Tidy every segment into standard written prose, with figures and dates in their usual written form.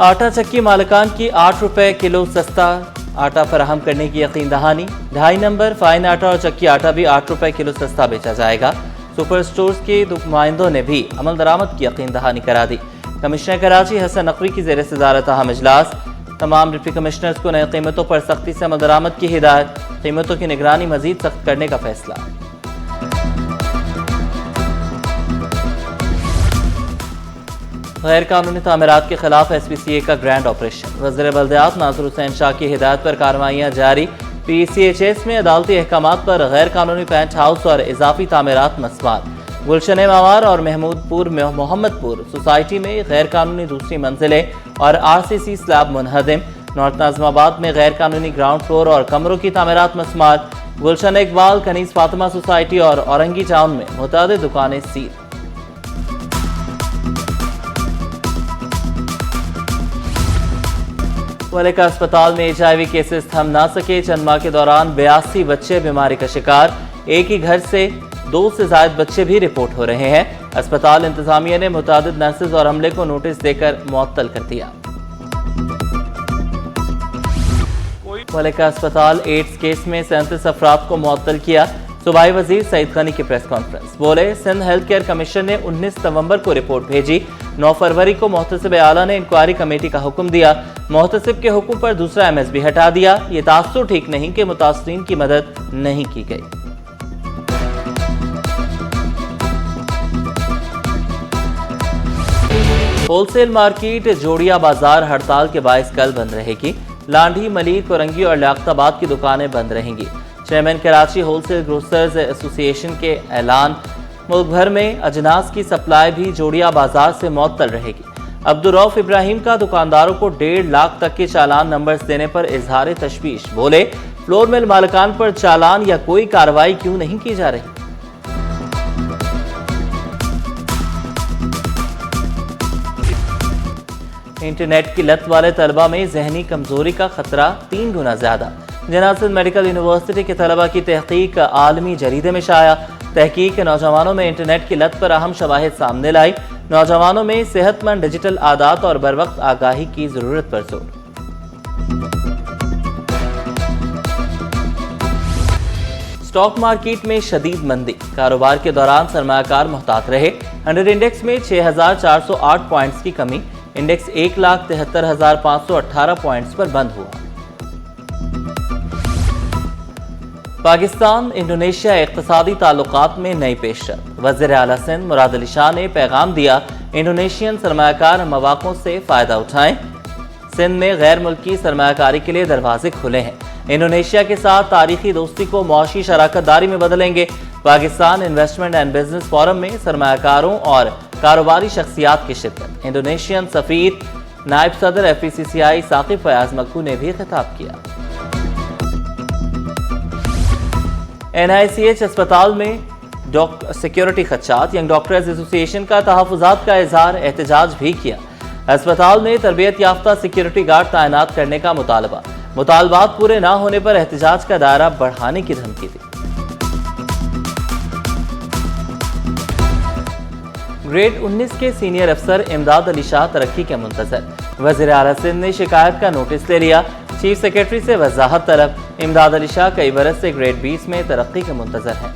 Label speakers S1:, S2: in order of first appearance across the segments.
S1: آٹا چکی مالکان کی 8 روپے کلو سستا آٹا فراہم کرنے کی یقین دہانی 2.5 نمبر فائن آٹا اور چکی آٹا بھی 8 روپے کلو سستا بیچا جائے گا۔ سپر سٹورز کے نمائندوں نے بھی عمل درآمد کی یقین دہانی کرا دی۔ کمشنر کراچی حسن نقوی کی زیر صدارت اہم اجلاس، تمام ڈپٹی کمشنرز کو نئے قیمتوں پر سختی سے عمل درآمد کی ہدایت، قیمتوں کی نگرانی مزید سخت کرنے کا فیصلہ۔ غیر قانونی تعمیرات کے خلاف ایس پی سی اے کا گرینڈ آپریشن، وزیر بلدیات ناصر حسین شاہ کی ہدایت پر کارروائیاں جاری۔ پی سی ایچ ایس میں عدالتی احکامات پر غیر قانونی پینٹ ہاؤس اور اضافی تعمیرات مسمار۔ گلشن ماوار اور محمد پور سوسائٹی میں غیر قانونی دوسری منزلیں اور آر سی سی سلیب منہدم۔ نارتھ ناظم آباد میں غیر قانونی گراؤنڈ فلور اور کمروں کی تعمیرات مسمار۔ گلشن اقبال کنیز فاطمہ سوسائٹی اور اورنگی ٹاؤن میں متعدد دکانیں سیل۔ ملکہ اسپتال میں HIV کیسز تھم نہ سکے، چند ماہ کے دوران 82 بچے بیماری کا شکار، ایک ہی گھر سے 2 سے زائد بچے بھی رپورٹ ہو رہے ہیں۔ اسپتال انتظامیہ نے متعدد نرسز اور عملے کو نوٹس دے کر معطل کر دیا۔ ملکہ اسپتال ایڈز کیس میں 37 افراد کو معطل کیا، صوبائی وزیر سعید غنی کی پریس کانفرنس، بولے سندھ ہیلتھ کیئر کمیشن نے 19 نومبر کو رپورٹ بھیجی، 9 فروری کو محتسب اعلیٰ نے انکوائری کمیٹی کا حکم دیا، محتسب کے حکم پر دوسرا MSB ہٹا دیا، یہ تاثر ٹھیک نہیں کہ متاثرین کی مدد نہیں کی گئی۔ ہول سیل مارکیٹ جوڑیا بازار ہڑتال کے باعث کل بند رہے گی، لانڈھی، ملید، کورنگی اور لیاقت آباد کی دکانیں بند رہیں گی۔ Chairman Karachi wholesale grocers association کے اعلان، ملک بھر میں اجناس کی سپلائی بھی جوڑیا بازار سے معطل رہے گی۔ عبدالرؤف ابراہیم کا دکانداروں کو 1.5 لاکھ تک کے چالان نمبرز دینے پر اظہار تشویش، بولے فلور مل مالکان پر چالان یا کوئی کارروائی کیوں نہیں کی جا رہی؟ انٹرنیٹ کی لت والے طلبہ میں ذہنی کمزوری کا خطرہ 3 گنا زیادہ۔ جنازد میڈیکل یونیورسٹی کے طلبہ کی تحقیق عالمی جریدے میں شائع، تحقیق نوجوانوں میں انٹرنیٹ کی لت پر اہم شواہد سامنے لائی، نوجوانوں میں صحت مند ڈیجیٹل عادات اور بروقت آگاہی کی ضرورت پر زور۔ سٹاک مارکیٹ میں شدید مندی، کاروبار کے دوران سرمایہ کار محتاط رہے، 100 انڈیکس میں 6408 پوائنٹس کی کمی، انڈیکس 1,73,518 پوائنٹس پر بند ہوا۔ پاکستان انڈونیشیا اقتصادی تعلقات میں نئی پیشرفت، وزیر اعلیٰ سندھ مراد علی شاہ نے پیغام دیا، انڈونیشین سرمایہ کار مواقع سے فائدہ اٹھائیں، سندھ میں غیر ملکی سرمایہ کاری کے لیے دروازے کھلے ہیں، انڈونیشیا کے ساتھ تاریخی دوستی کو معاشی شراکت داری میں بدلیں گے۔ Pakistan investment and business forum میں سرمایہ کاروں اور کاروباری شخصیات کی شرکت، انڈونیشین سفیر نائب صدر FECCI ثاقب فیاض مکو نے بھی خطاب کیا۔ NICH اسپتال میں سیکیورٹی خدشات، ینگ ڈاکٹرز ایسوسی ایشن کا تحفظات کا اظہار، احتجاج بھی کیا۔ اسپتال میں تربیت یافتہ سیکیورٹی گارڈ تعینات کرنے کا مطالبہ، مطالبات پورے نہ ہونے پر احتجاج کا دائرہ بڑھانے کی دھمکی دی۔ گریڈ 19 کے سینئر افسر امداد علی شاہ ترقی کے منتظر، وزیر اعلیٰ سندھ نے شکایت کا نوٹس لے لیا، چیف سیکریٹری سے وضاحت طلب۔ امداد علی شاہ کئی برس سے گریڈ 20 میں ترقی کے منتظر ہیں۔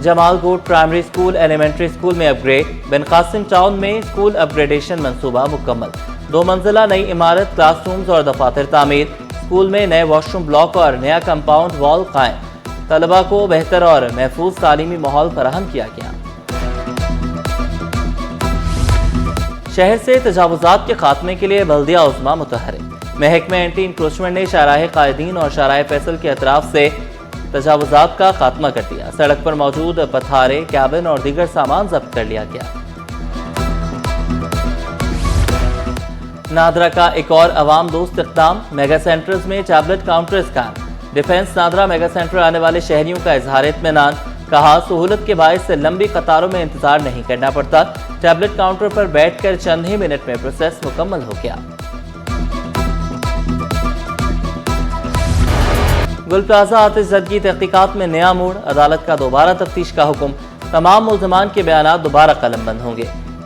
S1: جمال گوٹ پرائمری اسکول ایلیمنٹری اسکول میں اپ گریڈ، بن قاسم ٹاؤن میں اسکول اپ گریڈیشن منصوبہ مکمل، 2 منزلہ نئی عمارت، کلاس رومز اور دفاتر تعمیر، اسکول میں نئے واش روم بلاک اور نیا کمپاؤنڈ وال قائم، طلبہ کو بہتر اور محفوظ تعلیمی ماحول فراہم کیا گیا۔ شہر سے تجاوزات کے خاتمے کے لیے بلدیہ عظمیٰ متحرک، محکمہ اینٹی انکروچمنٹ نے شاہراہ قائدین اور شاہراہ فیصل کے اطراف سے تجاوزات کا خاتمہ کر دیا، سڑک پر موجود پتھارے، کیبن اور دیگر سامان ضبط کر لیا گیا۔ نادرا کا ایک اور عوام دوست اقدام، میگا سینٹرز میں ٹیبلٹ کاؤنٹرز قائم، ڈیفنس نادرا میگا سینٹر آنے والے شہریوں کا اظہار اطمینان، کہا سہولت کے باعث لمبی قطاروں میں انتظار نہیں کرنا پڑتا، ٹیبلٹ کاؤنٹر پر بیٹھ کر چند ہی منٹ میں پروسیس مکمل ہو گیا۔ گل پلازہ آتش زدگی تحقیقات میں نیا موڑ، عدالت کا دوبارہ تفتیش کا حکم، تمام ملزمان کے بیانات دوبارہ قلم بند ہوں گے۔